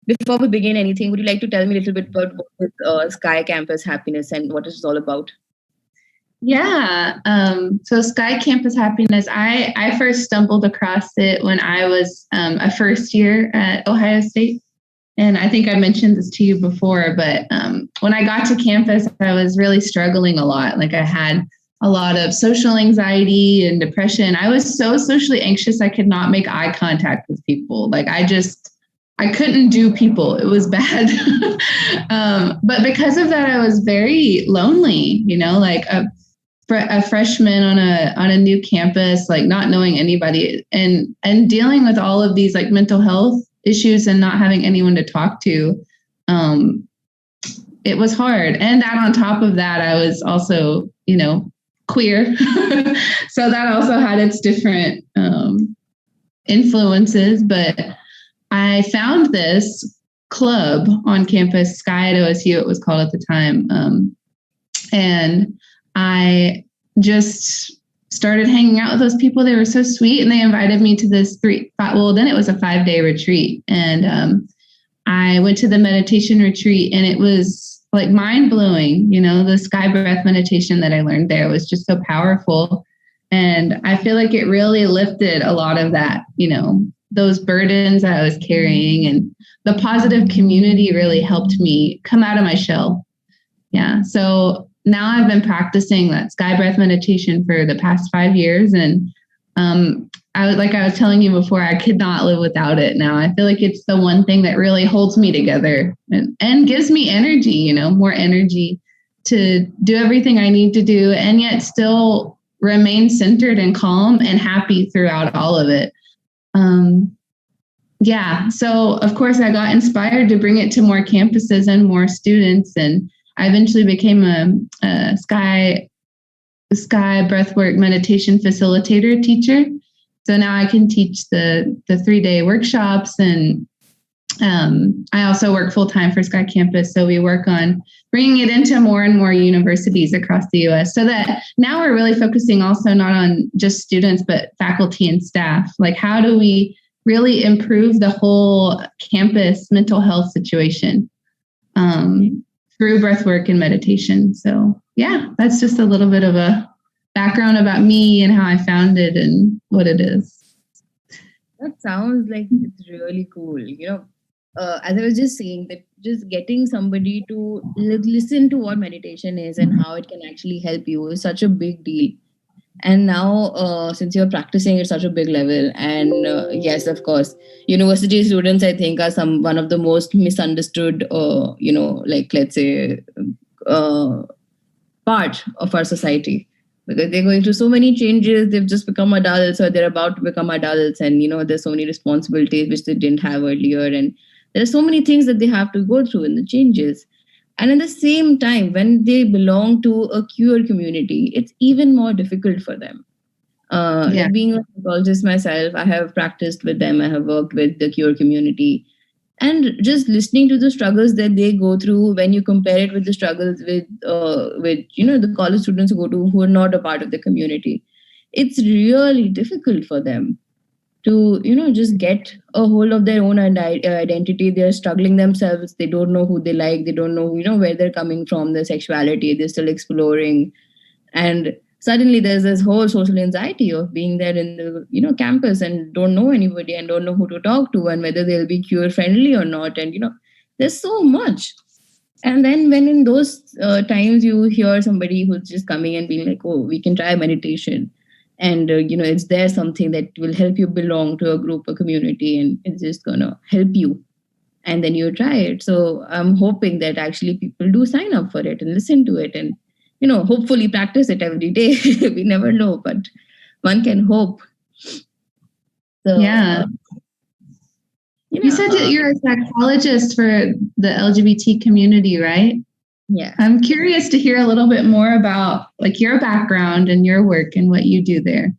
before we begin anything, would you like to tell me a little bit about what is Sky Campus Happiness and what it's all about? Yeah. So Sky Campus Happiness, I first stumbled across it when I was a first year at Ohio State. And I think I mentioned this to you before, but when I got to campus, I was really struggling a lot. Like I had a lot of social anxiety and depression. I was so socially anxious, I could not make eye contact with people. Like I couldn't do people. It was bad. But because of that, I was very lonely, like a freshman on a new campus, like not knowing anybody and dealing with all of these like mental health issues and not having anyone to talk to. It was hard. And that on top of that, I was also, queer. So that also had its different influences. But I found this club on campus, Sky at OSU, it was called at the time. And I just started hanging out with those people. They were so sweet, and they invited me to this then it was a 5-day retreat. And I went to the meditation retreat, and it was like mind blowing. The sky breath meditation that I learned there was just so powerful. And I feel like it really lifted a lot of that, those burdens that I was carrying, and the positive community really helped me come out of my shell. Yeah. So now I've been practicing that sky breath meditation for the past 5 years. And I was telling you before, I could not live without it now. I feel like it's the one thing that really holds me together and gives me energy, more energy to do everything I need to do, and yet still remain centered and calm and happy throughout all of it. Yeah. So of course I got inspired to bring it to more campuses and more students. And I eventually became a sky breathwork meditation facilitator teacher. So now I can teach the 3-day workshops, and I also work full time for Sky Campus. So we work on bringing it into more and more universities across the U.S. So that now we're really focusing also not on just students, but faculty and staff. Like, how do we really improve the whole campus mental health situation through breathwork and meditation? So yeah, that's just a little bit of a background about me and how I found it and what it is. That sounds like it's really cool. As I was just saying, that just getting somebody to listen to what meditation is and how it can actually help you is such a big deal. And now, since you're practicing at such a big level, and yes, of course, university students, I think, are one of the most misunderstood, let's say, part of our society, because they're going through so many changes. They've just become adults, or they're about to become adults, and there's so many responsibilities which they didn't have earlier, and there are so many things that they have to go through in the changes. And at the same time, when they belong to a queer community, it's even more difficult for them. Like being a psychologist myself, I have practiced with them. I have worked with the queer community, and just listening to the struggles that they go through, when you compare it with the struggles with the college students who are not a part of the community, it's really difficult for them to just get a hold of their own identity. They're struggling themselves. They don't know who they like. They don't know where they're coming from, their sexuality. They're still exploring, and suddenly there's this whole social anxiety of being there in the campus and don't know anybody and don't know who to talk to and whether they'll be queer friendly or not. And there's so much. And then when in those times you hear somebody who's just coming and being like, oh, we can try meditation, and it's there something that will help you belong to a group, a community, and it's just gonna help you, and then you try it. So I'm hoping that actually people do sign up for it and listen to it, and hopefully practice it every day. We never know, but one can hope. So yeah. You said that you're a psychologist for the LGBT community, right? Yeah. I'm curious to hear a little bit more about like your background and your work and what you do there.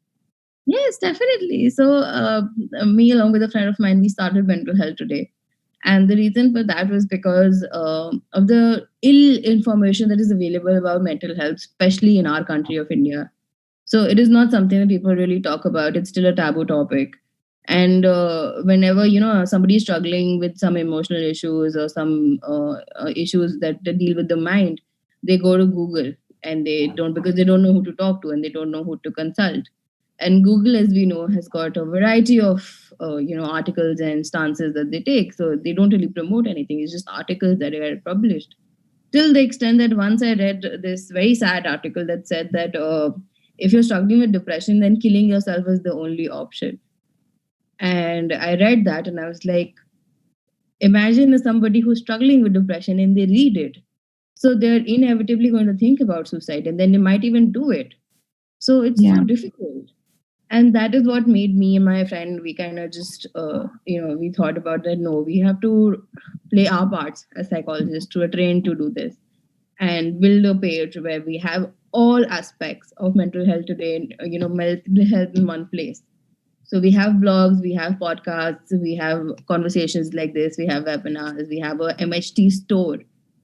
Yes, definitely. So me along with a friend of mine, we started Mental Health Today. And the reason for that was because of the ill information that is available about mental health, especially in our country of India. So it is not something that people really talk about. It's still a taboo topic. And whenever somebody is struggling with some emotional issues or some issues that deal with the mind, they go to Google, and they don't, because they don't know who to talk to and they don't know who to consult. And Google, as we know, has got a variety of articles and stances that they take, so they don't really promote anything. It's just articles that are published, till the extent that once I read this very sad article that said that if you're struggling with depression, then killing yourself is the only option. And I read that and I was like, imagine somebody who's struggling with depression and they read it. So they're inevitably going to think about suicide, and then they might even do it. So it's so Yeah. difficult. And that is what made me and my friend, we kind of just, we thought about that. No, we have to play our parts as psychologists to train to do this and build a page where we have all aspects of mental health today, mental health in one place. So we have blogs, we have podcasts, we have conversations like this, we have webinars, we have a MHT store,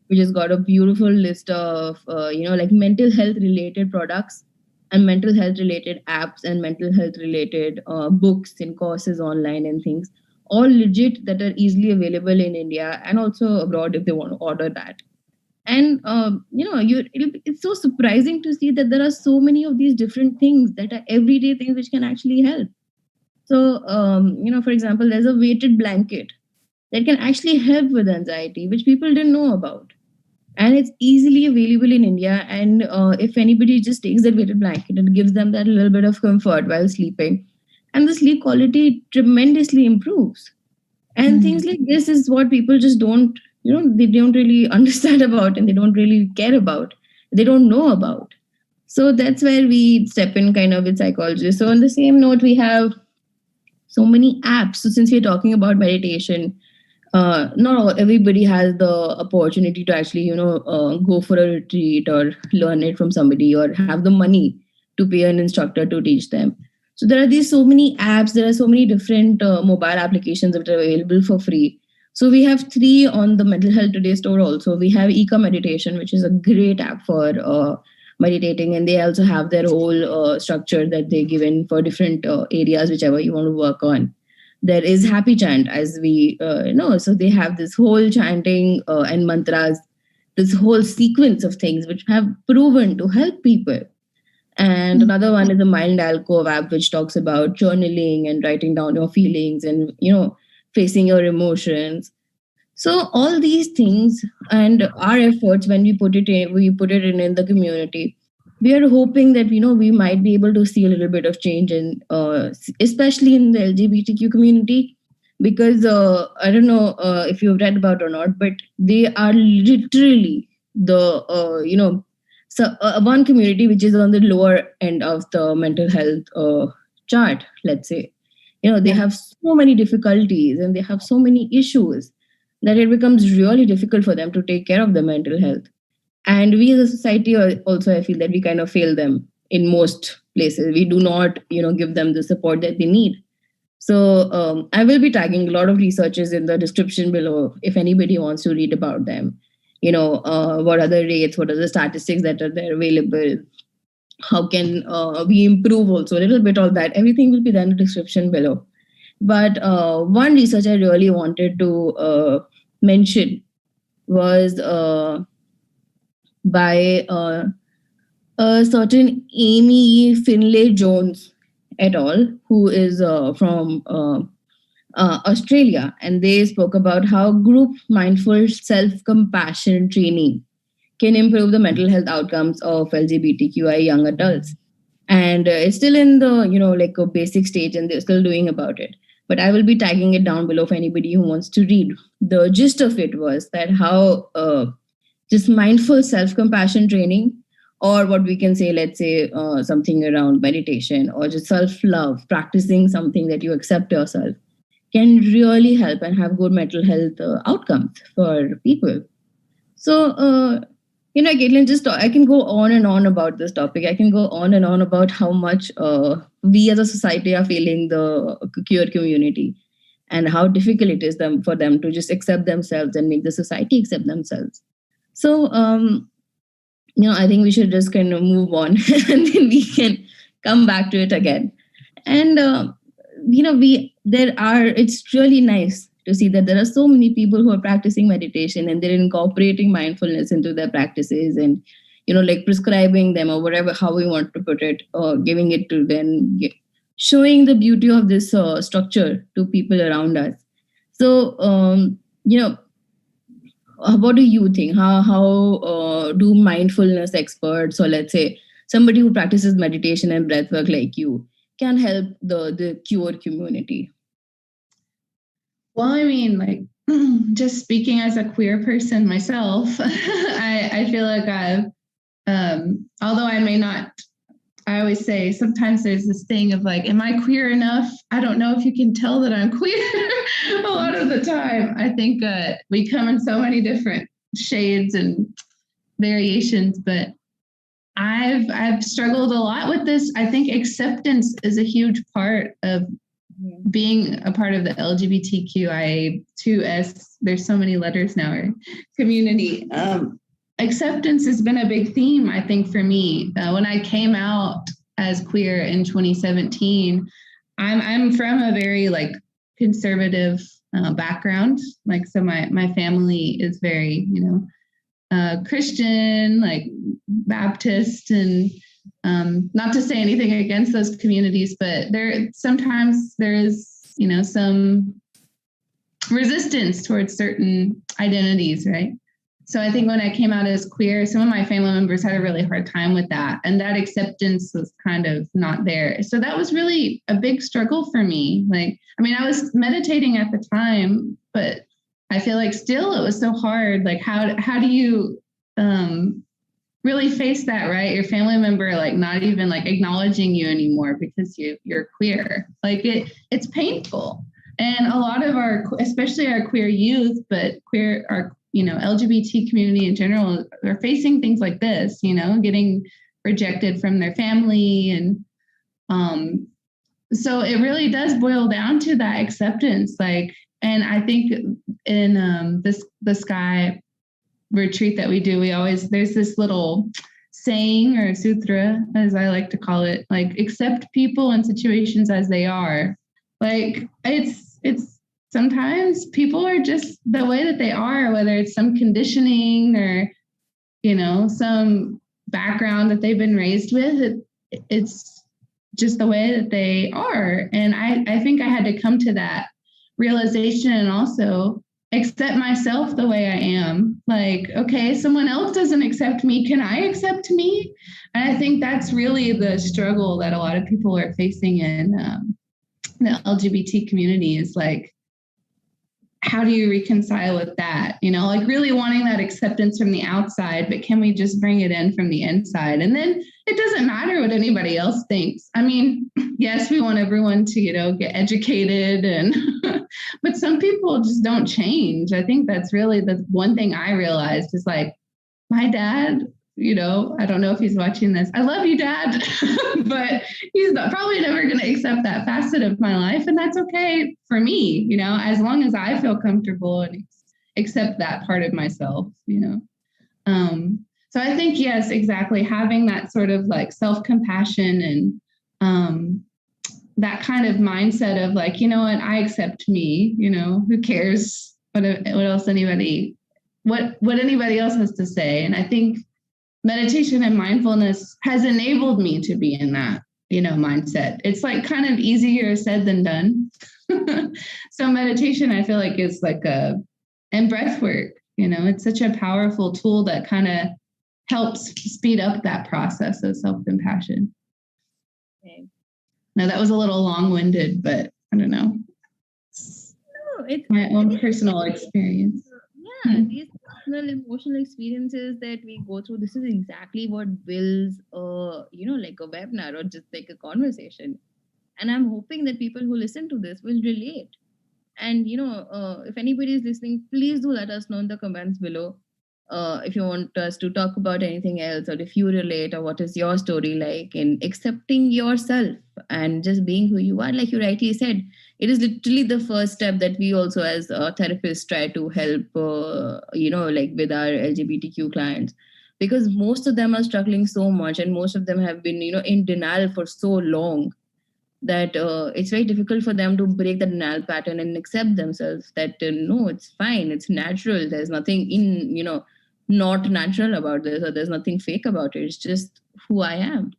which has got a beautiful list of, like mental health related products and mental health related apps and mental health related books and courses online and things, all legit, that are easily available in India and also abroad if they want to order that. And it's so surprising to see that there are so many of these different things that are everyday things which can actually help. So, for example, there's a weighted blanket that can actually help with anxiety, which people didn't know about. And it's easily available in India. And if anybody just takes that weighted blanket, it gives them that little bit of comfort while sleeping. And the sleep quality tremendously improves. And things Mm. like this is what people just don't, they don't really understand about, and they don't really care about. They don't know about. So that's where we step in kind of with psychologists. So on the same note, we have so many apps. So since we're talking about meditation, not everybody has the opportunity to actually, go for a retreat or learn it from somebody or have the money to pay an instructor to teach them. So there are these so many apps. There are so many different mobile applications that are available for free. So we have three on the Mental Health Today store. Also, we have Eka Meditation, which is a great app for meditating, and they also have their whole structure that they given for different areas, whichever you want to work on. There is Happy Chant, as we know. So they have this whole chanting and mantras, this whole sequence of things which have proven to help people. And another one is the Mind Alcove app, which talks about journaling and writing down your feelings and, facing your emotions. So all these things and our efforts, when we put it in the community, we are hoping that we might be able to see a little bit of change in, especially in the LGBTQ community, because I don't know if you've read about or not, but they are literally the one community which is on the lower end of the mental health chart. Let's say, they Yeah. have so many difficulties and they have so many issues that it becomes really difficult for them to take care of their mental health. And we as a society also, I feel that we kind of fail them in most places. We do not, give them the support that they need. So I will be tagging a lot of researches in the description below if anybody wants to read about them. What are the rates? What are the statistics that are there available? How can we improve also a little bit of that? Everything will be there in the description below. But one research I really wanted to mention was by a certain Amy Finlay Jones et al., who is from Australia, and they spoke about how group mindful self compassion training can improve the mental health outcomes of LGBTQI young adults. And it's still in the like a basic stage, and they're still doing about it. But I will be tagging it down below for anybody who wants to read. The gist of it was that how just mindful self compassion training, or what we can say, let's say something around meditation or just self love, practicing something that you accept yourself, can really help and have good mental health outcomes for people. So, Caitlin, I can go on and on about this topic. I can go on and on about how much we as a society are failing the queer community and how difficult it is for them to just accept themselves and make the society accept themselves. So, I think we should just kind of move on and then we can come back to it again. And, we it's really nice to see that there are so many people who are practicing meditation and they're incorporating mindfulness into their practices, and like prescribing them or whatever, how we want to put it, or giving it to them, showing the beauty of this structure to people around us. So what do you think, how do mindfulness experts, or let's say somebody who practices meditation and breathwork like you, can help the cure community? Well, I mean, like, just speaking as a queer person myself, I feel like I've, although I may not, I always say sometimes there's this thing of like, am I queer enough? I don't know if you can tell that I'm queer a lot of the time. I think we come in so many different shades and variations, but I've struggled a lot with this. I think acceptance is a huge part of being a part of the LGBTQIA2S, there's so many letters now, right? Community. Acceptance has been a big theme, I think, for me. When I came out as queer in 2017, I'm from a very like conservative background. Like, so my family is very, Christian, like Baptist, and not to say anything against those communities, but sometimes there is, some resistance towards certain identities, right? So I think when I came out as queer, some of my family members had a really hard time with that, and that acceptance was kind of not there. So that was really a big struggle for me. Like, I mean, I was meditating at the time, but I feel like still it was so hard. Like, how do you really face that, right? Your family member like not even like acknowledging you anymore because you're queer. Like it's painful. And a lot of especially our queer youth, but our LGBT community in general are facing things like this, getting rejected from their family. And so it really does boil down to that acceptance. Like, and I think in the Sky retreat that we do, there's this little saying or sutra, as I like to call it, like, accept people and situations as they are. Like, it's sometimes people are just the way that they are, whether it's some conditioning or some background that they've been raised with. It's just the way that they are. And I think I had to come to that realization and also accept myself the way I am. Like, okay, someone else doesn't accept me. Can I accept me? And I think that's really the struggle that a lot of people are facing in the LGBT community, is like, how do you reconcile with that? Like really wanting that acceptance from the outside, but can we just bring it in from the inside? And then it doesn't matter what anybody else thinks. I mean, yes, we want everyone to, get educated, and but some people just don't change. I think that's really the one thing I realized is like, my dad, I don't know if he's watching this. I love you, Dad, but he's probably never going to accept that facet of my life. And that's okay for me, as long as I feel comfortable and accept that part of myself, So I think, yes, exactly. Having that sort of like self-compassion and that kind of mindset of like, what, I accept me, who cares what else what anybody else has to say. And I think meditation and mindfulness has enabled me to be in that, mindset. It's like kind of easier said than done. So meditation, I feel like, is like and breath work, it's such a powerful tool that kind of helps speed up that process of self-compassion. Okay. Now that was a little long-winded, but I don't know. No, it's my own personal experience. Yeah, these personal emotional experiences that we go through, this is exactly what builds like a webinar or just like a conversation. And I'm hoping that people who listen to this will relate. And if anybody is listening, please do let us know in the comments below, if you want us to talk about anything else, or if you relate, or what is your story like in accepting yourself and just being who you are. Like you rightly said, it is literally the first step that we also as therapists try to help like with our LGBTQ clients, because most of them are struggling so much, and most of them have been in denial for so long that it's very difficult for them to break the denial pattern and accept themselves that no, it's fine, it's natural, there's nothing not natural about this, or there's nothing fake about it, it's just who I am.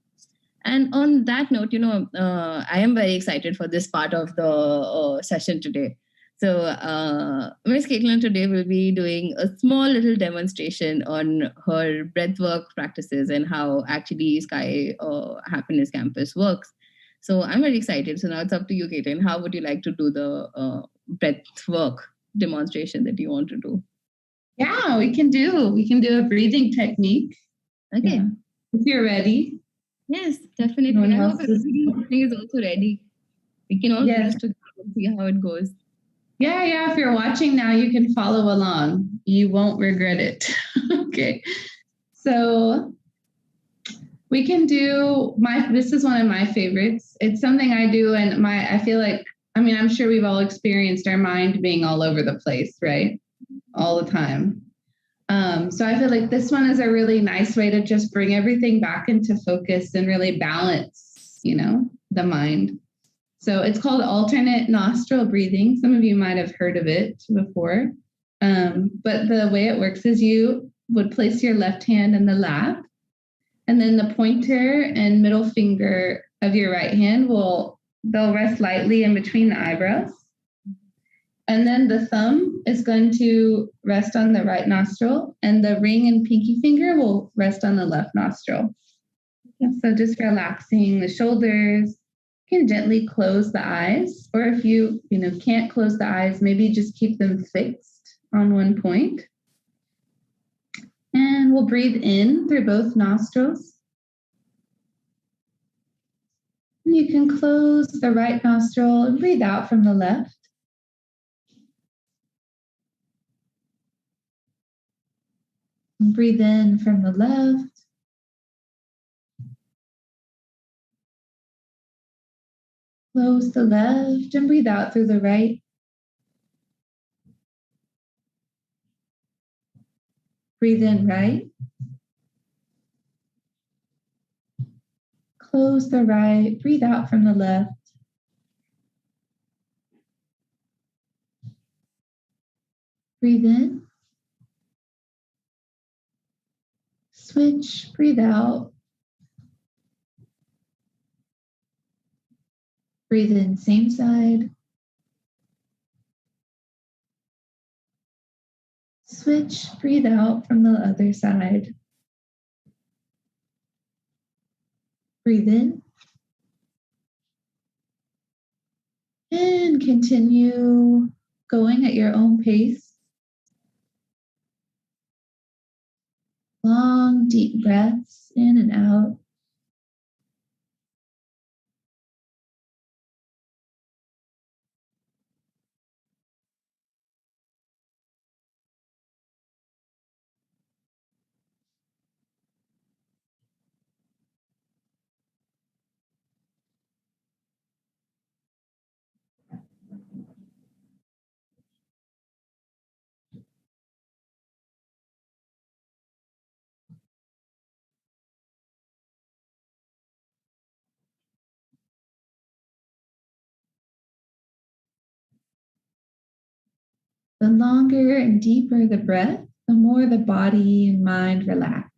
And on that note, I am very excited for this part of the session today. So, Ms. Kaitlin today will be doing a small little demonstration on her breathwork practices and how actually Sky Happiness Campus works. So, I'm very excited. So, now it's up to you, Kaitlin. How would you like to do the breathwork demonstration that you want to do? Yeah, we can do a breathing technique. Okay. Yeah. If you're ready. Yes, definitely. I hope everything is also ready. We can all do this together and see how it goes. Yeah. If you're watching now, you can follow along. You won't regret it. Okay. So we can do this is one of my favorites. It's something I do, and I feel like, I'm sure we've all experienced our mind being all over the place, right? All the time. So I feel like this one is a really nice way to just bring everything back into focus and really balance, the mind. So it's called alternate nostril breathing. Some of you might have heard of it before. But the way it works is you would place your left hand in the lap, and then the pointer and middle finger of your right hand they'll rest lightly in between the eyebrows. And then the thumb is going to rest on the right nostril, and the ring and pinky finger will rest on the left nostril. So just relaxing the shoulders. You can gently close the eyes, or if you can't close the eyes, maybe just keep them fixed on one point. And we'll breathe in through both nostrils. And you can close the right nostril and breathe out from the left. And breathe in from the left. Close the left and breathe out through the right. Breathe in right. Close the right. Breathe out from the left. Breathe in. Switch. Breathe out. Breathe in, same side. Switch. Breathe out from the other side. Breathe in. And continue going at your own pace. Long, deep breaths in and out. The longer and deeper the breath, the more the body and mind relax.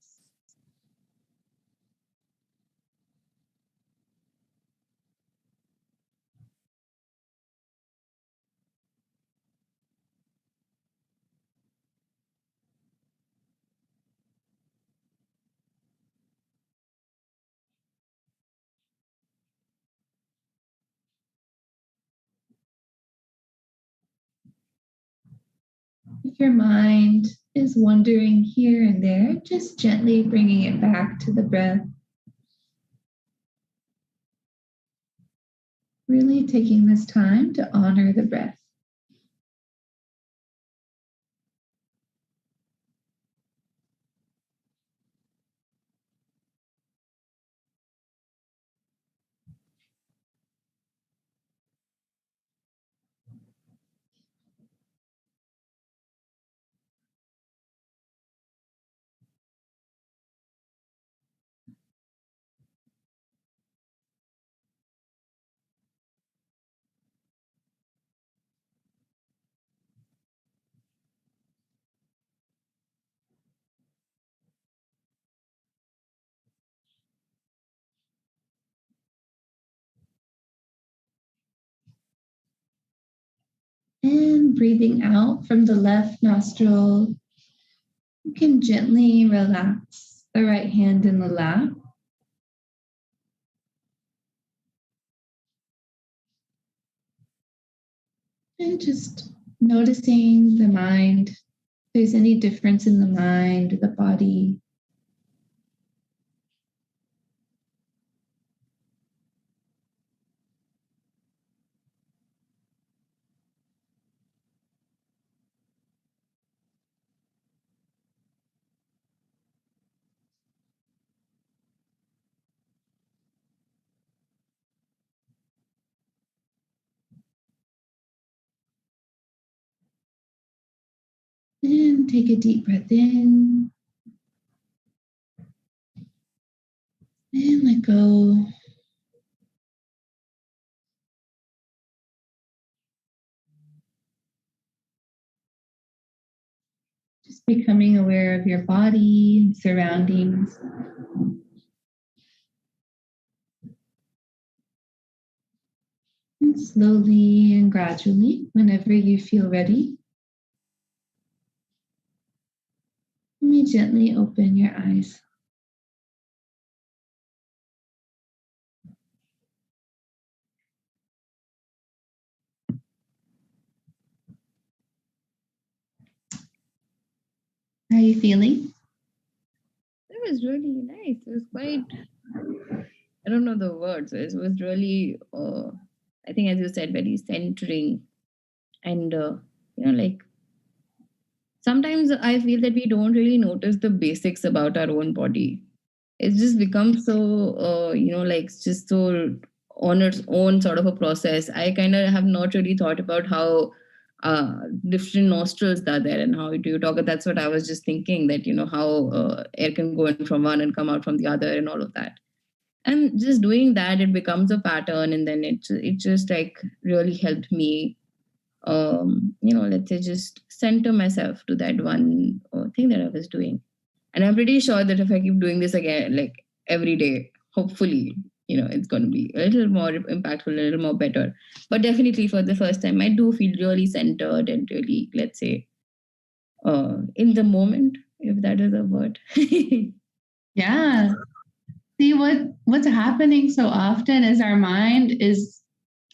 If your mind is wandering here and there, just gently bringing it back to the breath. Really taking this time to honor the breath. breathing out from the left nostril, you can gently relax the right hand in the lap. And just noticing the mind, if there's any difference in the mind, the body. And take a deep breath in and let go. Just becoming aware of your body and surroundings. And slowly and gradually, whenever you feel ready, you may gently open your eyes. How are you feeling? It was really nice. It was quite, I don't know the words. It was really, I think, as you said, very centering. And, like sometimes I feel that we don't really notice the basics about our own body. It's just become so, like it's just so on its own sort of a process. I kind of have not really thought about how different nostrils are there and how do you talk. That's what I was just thinking, that, how air can go in from one and come out from the other and all of that. And just doing that, it becomes a pattern, and then it just like really helped me, let's say, just center myself to that one thing that I was doing. And I'm pretty sure that if I keep doing this again, like every day, hopefully, it's going to be a little more impactful, a little more better. But definitely for the first time, I do feel really centered and really, let's say, in the moment, if that is a word. Yeah. See, what's happening so often is our mind is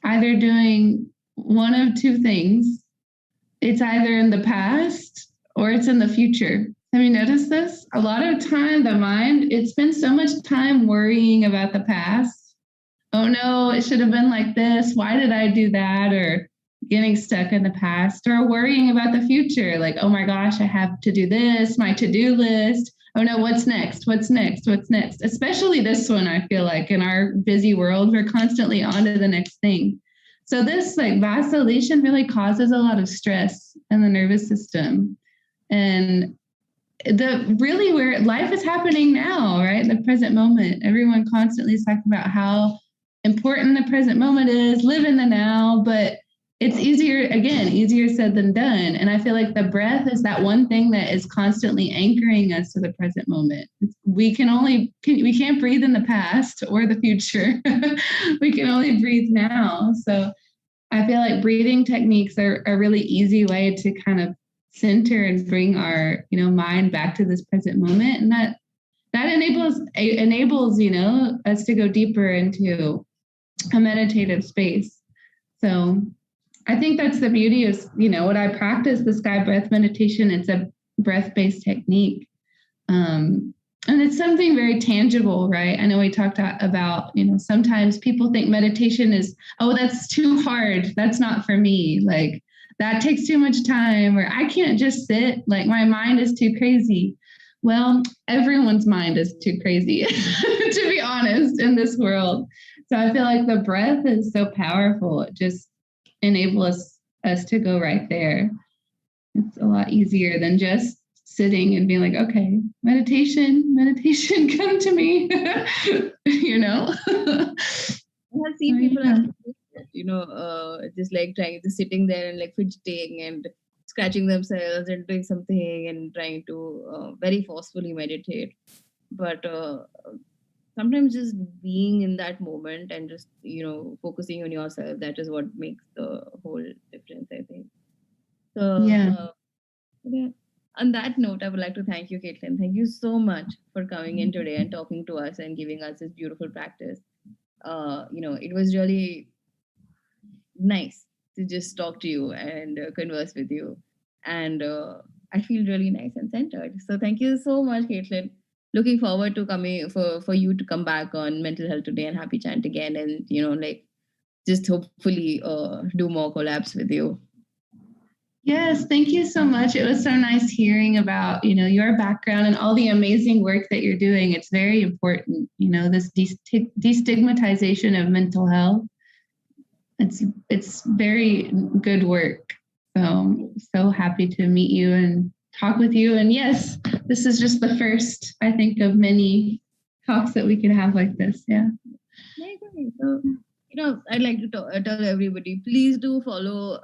either doing one of two things. It's either in the past or it's in the future. Have you noticed this? A lot of time, the mind, it spends so much time worrying about the past. Oh no, it should have been like this. Why did I do that? Or getting stuck in the past, or worrying about the future. Like, oh my gosh, I have to do this, my to-do list. Oh no, what's next? What's next? What's next? Especially this one, I feel like in our busy world, we're constantly on to the next thing. So this like vacillation really causes a lot of stress in the nervous system. And the really where life is happening now, right? The present moment. Everyone constantly is talking about how important the present moment is, live in the now, but it's easier said than done. And I feel like the breath is that one thing that is constantly anchoring us to the present moment. We can't breathe in the past or the future. We can only breathe now. So I feel like breathing techniques are a really easy way to kind of center and bring our, mind back to this present moment. And that enables, us to go deeper into a meditative space. So I think that's the beauty of, what I practice, the sky breath meditation. It's a breath-based technique. And it's something very tangible, right? I know we talked about, sometimes people think meditation is, oh, that's too hard. That's not for me. Like that takes too much time, or I can't just sit, like my mind is too crazy. Well, everyone's mind is too crazy, to be honest, in this world. So I feel like the breath is so powerful. It just enables us to go right there. It's a lot easier than just sitting and being like, okay, meditation, come to me, I see people have to do that, just like sitting there and like fidgeting and scratching themselves and doing something and trying to very forcefully meditate. But sometimes just being in that moment and just, focusing on yourself, that is what makes the whole difference, I think. So, Yeah. yeah. On that note, I would like to thank you, Caitlin. Thank you so much for coming in today and talking to us and giving us this beautiful practice. It was really nice to just talk to you and converse with you. And I feel really nice and centered. So thank you so much, Caitlin. Looking forward to coming for you to come back on Mental Health Today and Happy Chant again, and like just hopefully do more collabs with you. Yes, thank you so much. It was so nice hearing about, your background and all the amazing work that you're doing. It's very important, this destigmatization of mental health. It's very good work. So happy to meet you and talk with you. And yes, this is just the first, I think, of many talks that we could have like this. Yeah. Okay. So, I'd like to tell everybody, please do follow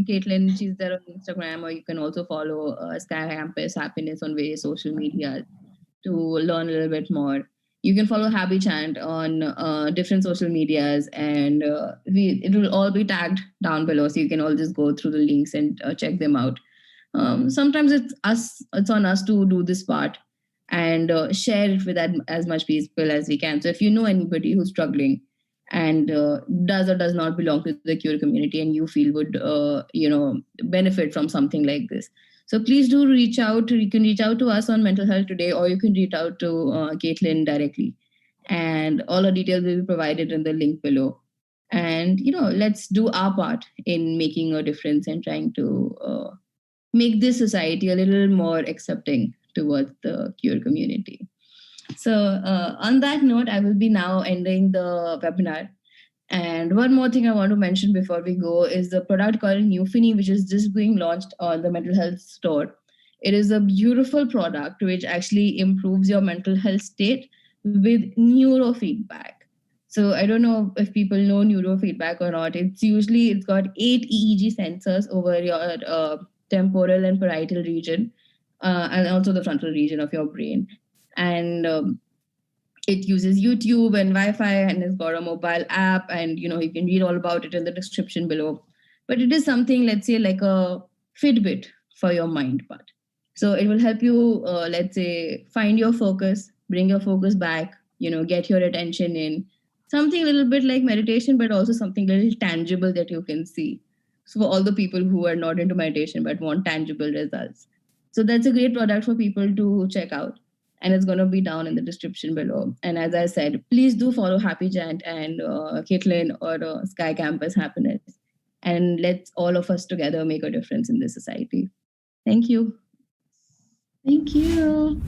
Caitlin. She's there on Instagram, or you can also follow Sky Campus Happiness on various social media to learn a little bit more. You can follow Happy Chant on different social medias, and it will all be tagged down below, so you can all just go through the links and check them out. Sometimes it's on us to do this part and share it with as much people as we can. So if you know anybody who's struggling and does or does not belong to the queer community, and you feel would benefit from something like this, so please do reach out. You can reach out to us on Mental Health Today, or you can reach out to Caitlin directly, and all our details will be provided in the link below. And let's do our part in making a difference and trying to make this society a little more accepting towards the queer community. So, on that note, I will be now ending the webinar. And one more thing I want to mention before we go is the product called Newfini, which is just being launched on the mental health store. It is a beautiful product which actually improves your mental health state with neurofeedback. So I don't know if people know neurofeedback or not. It's got 8 EEG sensors over your temporal and parietal region, and also the frontal region of your brain. And it uses YouTube and Wi-Fi, and it's got a mobile app, and you can read all about it in the description below. But it is something, let's say, like a Fitbit for your mind part. So it will help you, let's say, find your focus, bring your focus back, get your attention in something a little bit like meditation, but also something a little tangible that you can see. So for all the people who are not into meditation but want tangible results, so that's a great product for people to check out, and it's going to be down in the description below. And as I said, please do follow Happy Chant and Caitlin or Sky Campus Happiness, and let's all of us together make a difference in this society. Thank you. Thank you.